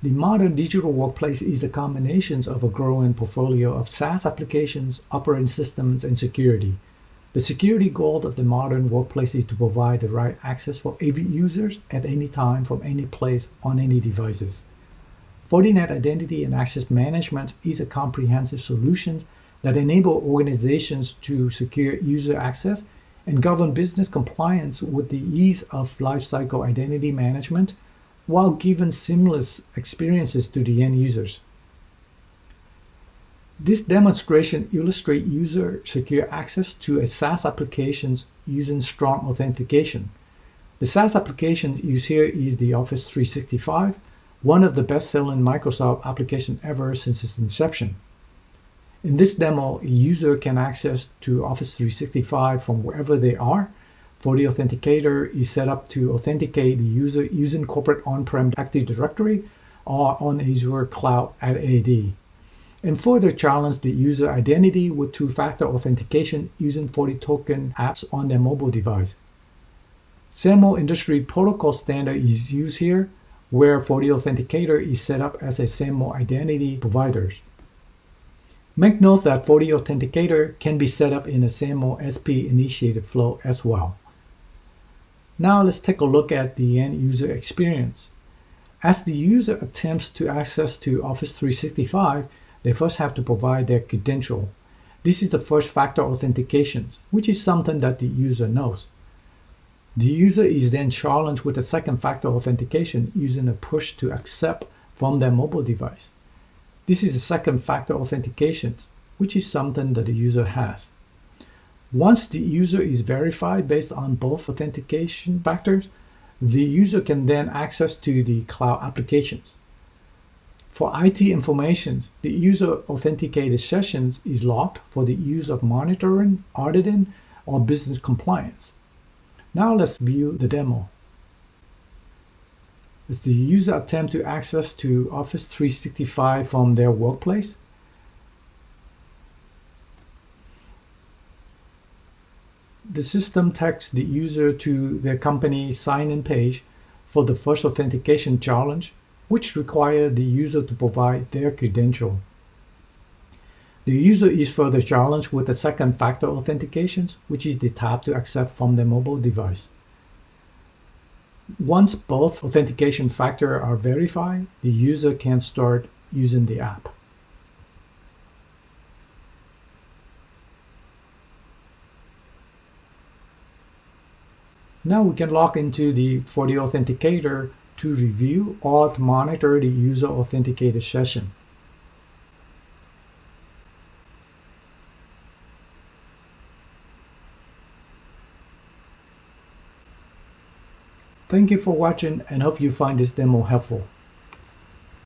The modern digital workplace is the combination of a growing portfolio of SaaS applications, operating systems, and security. The security goal of the modern workplace is to provide the right access for every user at any time from any place on any devices. Fortinet Identity and Access Management is a comprehensive solution that enables organizations to secure user access and govern business compliance with the ease of lifecycle identity management while giving seamless experiences to the end users. This demonstration illustrates user secure access to a SaaS applications using strong authentication. The SaaS application used here is the Office 365, one of the best-selling Microsoft applications ever since its inception. In this demo, a user can access to Office 365 from wherever they are. FortiAuthenticator is set up to authenticate the user using corporate on-prem Active Directory or on Azure Cloud AD, and further challenge the user identity with two-factor authentication using FortiToken apps on their mobile device. SAML industry protocol standard is used here, where FortiAuthenticator is set up as a SAML identity provider. Make note that FortiAuthenticator can be set up in a SAML SP initiated flow as well. Now let's take a look at the end user experience. As the user attempts to access to Office 365, they first have to provide their credential. This is the first factor authentication, which is something that the user knows. The user is then challenged with a second factor authentication using a push to accept from their mobile device. This is the second factor authentication, which is something that the user has. Once the user is verified based on both authentication factors, the user can then access to the cloud applications. For IT information, the user authenticated sessions is locked for the use of monitoring, auditing, or business compliance. Now let's view the demo. As the user attempt to access to Office 365 from their workplace, the system takes the user to their company sign-in page for the first authentication challenge, which requires the user to provide their credential. The user is further challenged with the second factor authentication, which is the tap to accept from their mobile device. Once both authentication factors are verified, the user can start using the app. Now we can log into the FortiAuthenticator to review or to monitor the user authenticated session. Thank you for watching and hope you find this demo helpful.